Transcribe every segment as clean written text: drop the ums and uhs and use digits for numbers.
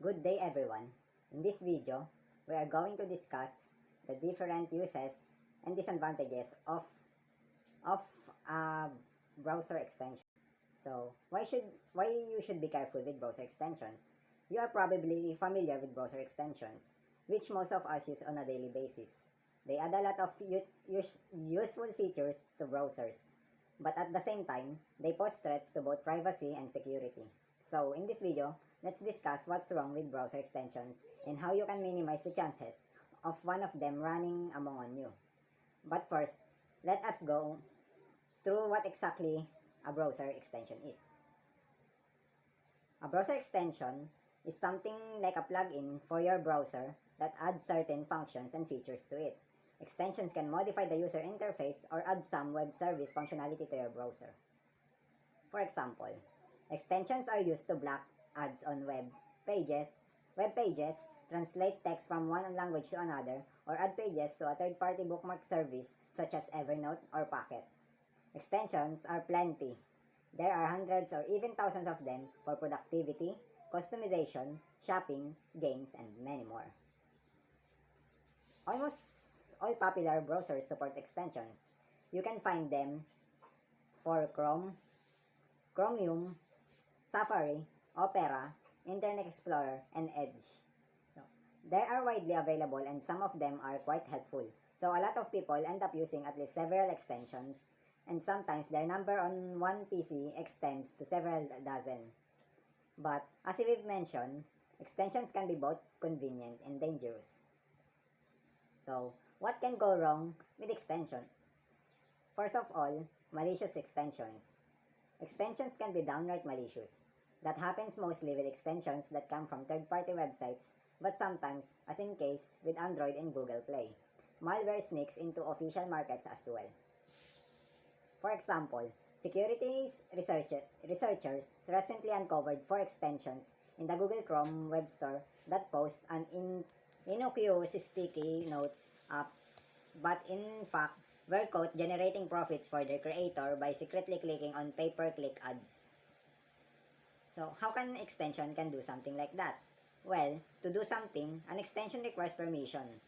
Good day everyone. In this video, we are going to discuss the different uses and disadvantages of a browser extension. So, why you should be careful with browser extensions? You are probably familiar with browser extensions, which most of us use on a daily basis. They add a lot of useful features to browsers, but at the same time, they pose threats to both privacy and security. So, in this video, let's discuss what's wrong with browser extensions and how you can minimize the chances of one of them running among you. But first, let us go through what exactly a browser extension is. A browser extension is something like a plugin for your browser that adds certain functions and features to it. Extensions can modify the user interface or add some web service functionality to your browser. For example, extensions are used to block ads on web pages, translate text from one language to another, or add pages to a third-party bookmark service such as Evernote or Pocket. Extensions are plenty. There are hundreds or even thousands of them for productivity, customization, shopping, games, and many more. Almost all popular browsers support extensions. You can find them for Chrome, Chromium, Safari, Opera, Internet Explorer, and Edge. So, they are widely available and some of them are quite helpful. So a lot of people end up using at least several extensions, and sometimes their number on one PC extends to several dozen. But as we've mentioned, extensions can be both convenient and dangerous. So, what can go wrong with extensions? First of all, malicious extensions. Extensions can be downright malicious. That happens mostly with extensions that come from third-party websites, but sometimes, as in case with Android and Google Play, malware sneaks into official markets as well. For example, security researchers recently uncovered 4 extensions in the Google Chrome web store that post an innocuous sticky notes apps, but in fact were caught generating profits for their creator by secretly clicking on pay-per-click ads. So, how can an extension do something like that? Well, to do something, an extension requires permission.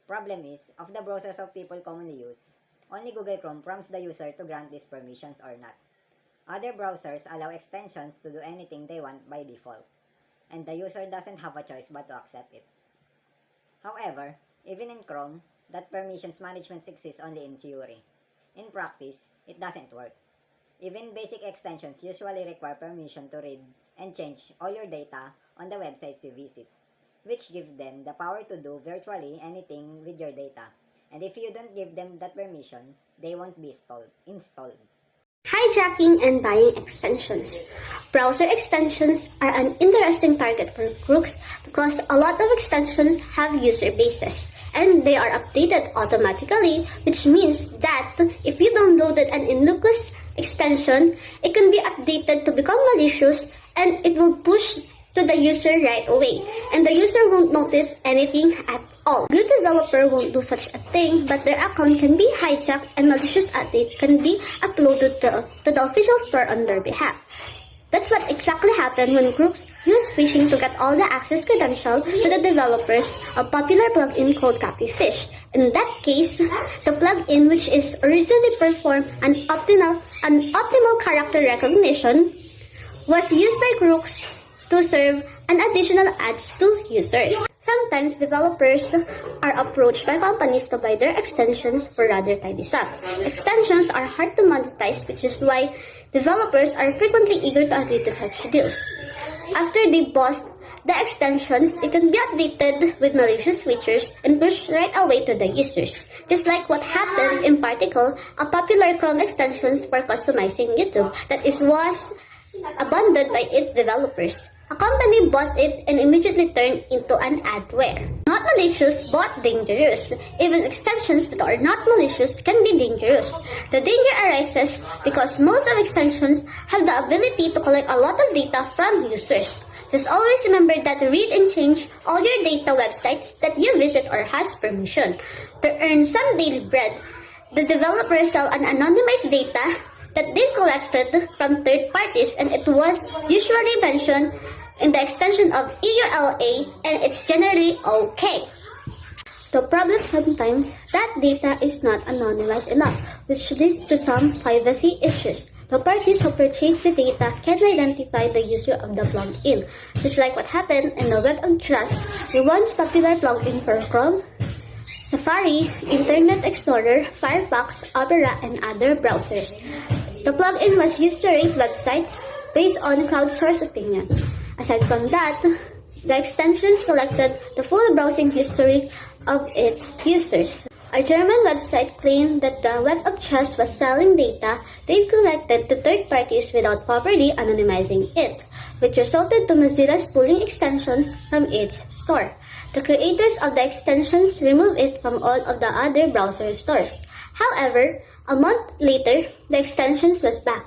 Problem is, of the browsers of people commonly use, only Google Chrome prompts the user to grant these permissions or not. Other browsers allow extensions to do anything they want by default, and the user doesn't have a choice but to accept it. However, even in Chrome, that permissions management exists only in theory. In practice, it doesn't work. Even basic extensions usually require permission to read and change all your data on the websites you visit, which gives them the power to do virtually anything with your data. And if you don't give them that permission, they won't be installed. Hijacking and buying extensions. Browser extensions are an interesting target for crooks because a lot of extensions have user bases and they are updated automatically, which means that if you downloaded an innocuous extension, it can be updated to become malicious and it will push to the user right away, and the user won't notice anything at all. Good developer won't do such a thing, but their account can be hijacked and malicious updates can be uploaded to the official store on their behalf. That's what exactly happened when crooks use phishing to get all the access credentials to the developers of popular plugin called Copyfish. In that case, the plugin, which is originally performed an optimal character recognition, was used by crooks to serve an additional ads to users. Sometimes developers are approached by companies to buy their extensions for rather tidy sum. Extensions are hard to monetize, which is why developers are frequently eager to agree to such deals. After they bought the extensions, it can be updated with malicious features and pushed right away to the users. Just like what happened in Particle, a popular Chrome extension for customizing YouTube that was abandoned by its developers. A company bought it and immediately turned into an adware. Not malicious, but dangerous. Even extensions that are not malicious can be dangerous. The danger arises because most of extensions have the ability to collect a lot of data from users. Just always remember that to read and change all your data websites that you visit or has permission. To earn some daily bread, the developers sell an anonymized data that they collected from third parties, and it was usually mentioned in the extension of EULA, and it's generally okay. The problem sometimes that data is not anonymized enough, which leads to some privacy issues. The parties who purchase the data can identify the user of the plugin, just like what happened in the Web of Trust, the once popular plugin for Chrome, Safari, Internet Explorer, Firefox, Opera, and other browsers. The plugin was used to rate websites based on crowdsourced opinion. Aside from that, the extensions collected the full browsing history of its users. A German website claimed that the Web of Trust was selling data they collected to third parties without properly anonymizing it, which resulted to Mozilla's pulling extensions from its store. The creators of the extensions removed it from all of the other browser stores. However, a month later, the extensions was back.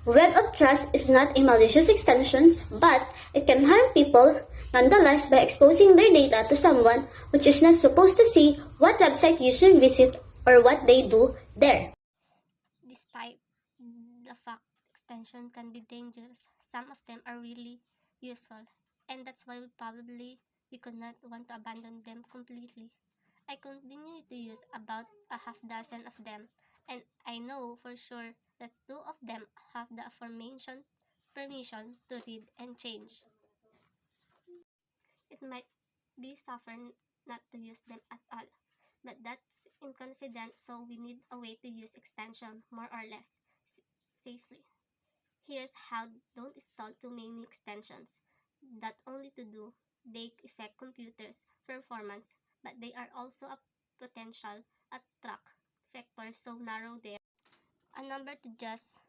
Web of Trust is not a malicious extension, but it can harm people nonetheless by exposing their data to someone which is not supposed to see what website users visit or what they do there. Despite the fact extension can be dangerous, some of them are really useful, and that's why we could not want to abandon them completely. I continue to use about a half dozen of them, and I know for sure that two of them have the aforementioned permission to read and change. It might be safer not to use them at all, but that's inconfident, so we need a way to use extension more or less safely. Here's how: don't install too many extensions. Not only to do they affect computers' performance, but they are also a potential attract factor, so narrow there. A number to just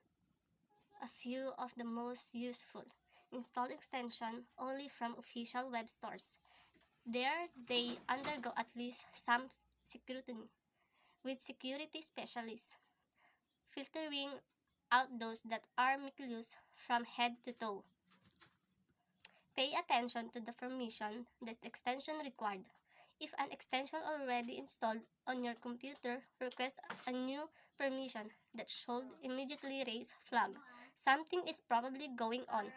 a few of the most useful. Install extension only from official web stores. There, they undergo at least some scrutiny with security specialists, filtering out those that are malicious from head to toe. Pay attention to the permission the extension required. If an extension already installed on your computer requests a new permission, that should immediately raise flag. Something is probably going on.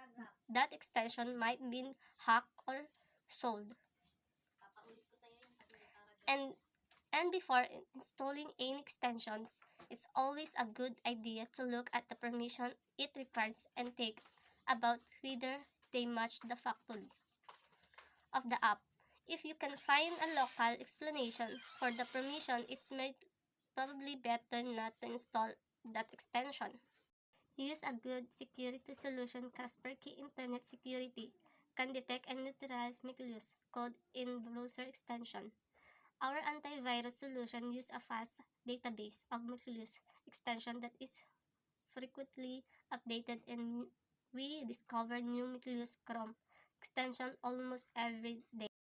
That extension might be hacked or sold. And before installing any extensions, it's always a good idea to look at the permission it requires and think about whether they match the factory of the app. If you can find a local explanation for the permission, it's probably better not to install that extension. Use a good security solution. Kaspersky Internet Security can detect and neutralize malicious code in browser extension. Our antivirus solution uses a vast database of malicious extension that is frequently updated, and we discover new malicious Chrome extension almost every day.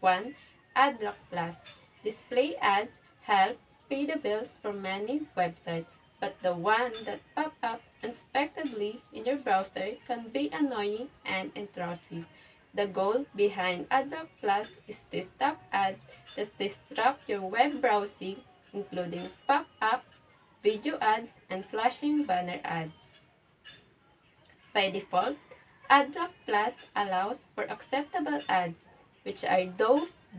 1. Adblock Plus. Display ads help pay the bills for many websites, but the one that pop up unexpectedly in your browser can be annoying and intrusive. The goal behind Adblock Plus is to stop ads that disrupt your web browsing, including pop-up, video ads, and flashing banner ads. By default, Adblock Plus allows for acceptable ads, which are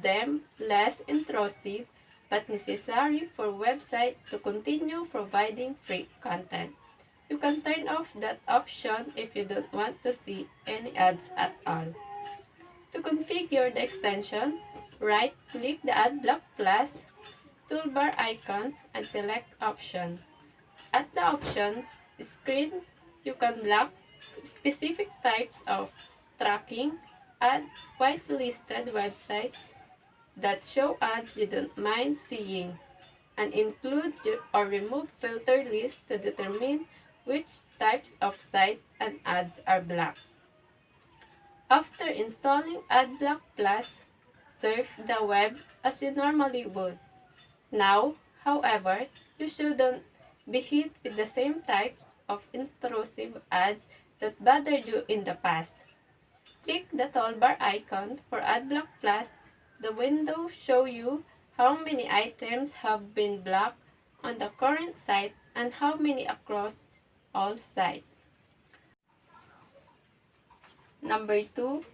them less intrusive but necessary for website to continue providing free content. You can turn off that option if you don't want to see any ads at all. To configure the extension, right-click the Adblock Plus toolbar icon and select Option. At the option screen, you can block specific types of tracking, add whitelisted websites that show ads you don't mind seeing, and include or remove filter lists to determine which types of sites and ads are blocked. After installing Adblock Plus, surf the web as you normally would. Now, however, you shouldn't be hit with the same types of intrusive ads that bothered you in the past. Click the toolbar icon for Adblock Plus. The window shows you how many items have been blocked on the current site and how many across all sites. Number 2,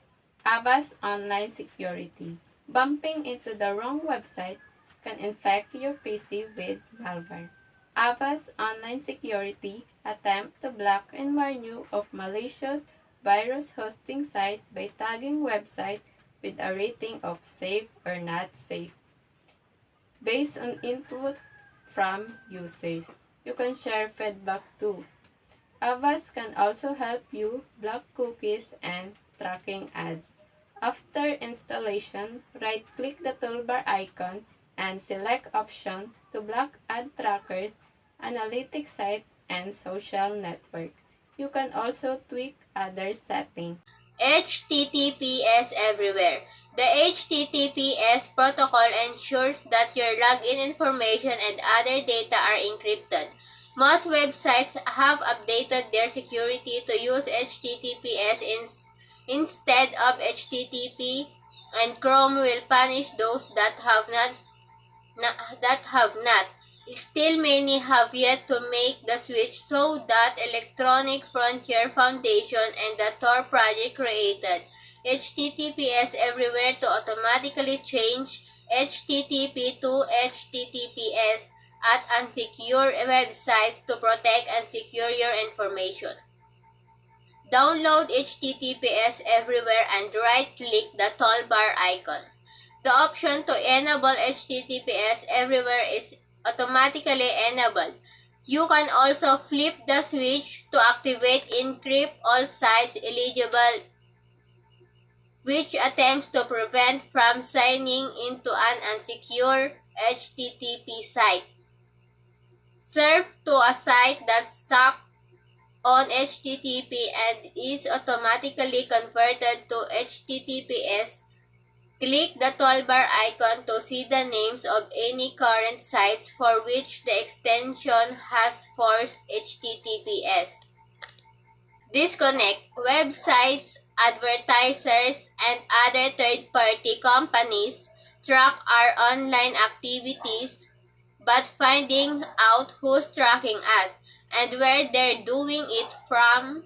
Avast Online Security. Bumping into the wrong website can infect your PC with malware. Avast Online Security attempt to block and warn you of malicious virus hosting site by tagging website with a rating of safe or not safe. Based on input from users, you can share feedback too. Avast can also help you block cookies and tracking ads. After installation, right-click the toolbar icon and select option to block ad trackers, analytics site, and social network. You can also tweak other settings. HTTPS everywhere. The HTTPS protocol ensures that your login information and other data are encrypted. Most websites have updated their security to use HTTPS instead of HTTP, and Chrome will punish those that have not. Still, many have yet to make the switch, so that Electronic Frontier Foundation and the Tor project created HTTPS everywhere to automatically change HTTP to HTTPS at unsecure websites to protect and secure your information. Download HTTPS everywhere and right-click the toolbar icon. The option to enable HTTPS everywhere is automatically enabled. You can also flip the switch to activate encrypt all sites eligible, which attempts to prevent from signing into an unsecure HTTP site. Surf to a site that's stuck on HTTP and is automatically converted to HTTPS. Click the toolbar icon to see the names of any current sites for which the extension has forced HTTPS. Disconnect. Websites, advertisers, and other third-party companies track our online activities, but finding out who's tracking us and where they're doing it from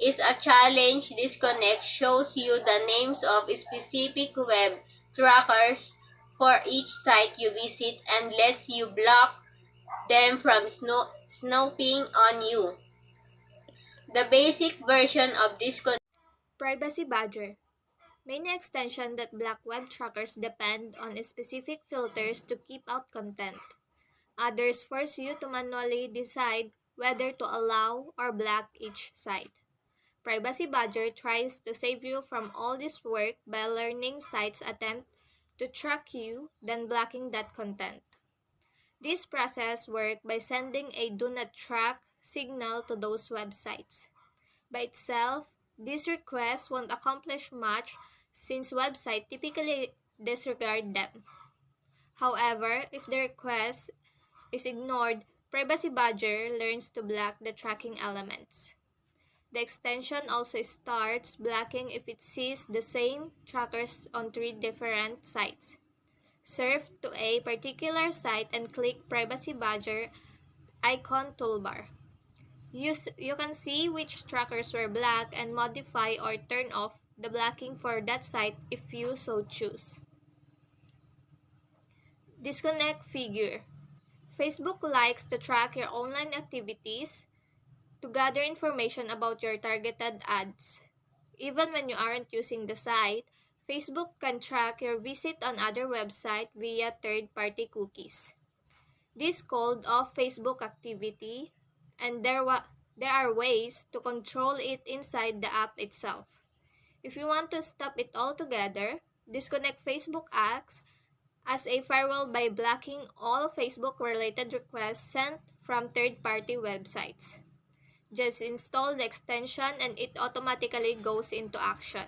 is a challenge. Disconnect shows you the names of specific web trackers for each site you visit and lets you block them from snooping on you. The basic version of Disconnect. Privacy Badger. Many extensions that block web trackers depend on specific filters to keep out content. Others force you to manually decide whether to allow or block each site. Privacy Badger tries to save you from all this work by learning sites attempt to track you, then blocking that content. This process works by sending a do not track signal to those websites. By itself, this request won't accomplish much since websites typically disregard them. However, if the request is ignored, Privacy Badger learns to block the tracking elements. The extension also starts blocking if it sees the same trackers on 3 different sites. Surf to a particular site and click Privacy Badger icon toolbar. You can see which trackers were blocked and modify or turn off the blocking for that site if you so choose. Disconnect figure. Facebook likes to track your online activities to gather information about your targeted ads. Even when you aren't using the site, Facebook can track your visit on other websites via third-party cookies. This is called off Facebook activity, and there are ways to control it inside the app itself. If you want to stop it altogether, disconnect Facebook acts as a firewall by blocking all Facebook-related requests sent from third-party websites. Just install the extension and it automatically goes into action.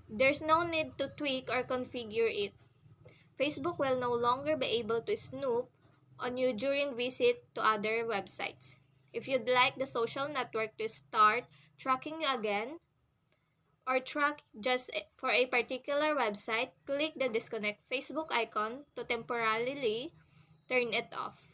There's no need to tweak or configure it. Facebook will no longer be able to snoop on you during visit to other websites. If you'd like the social network to start tracking you again, or track just for a particular website, click the disconnect Facebook icon to temporarily turn it off.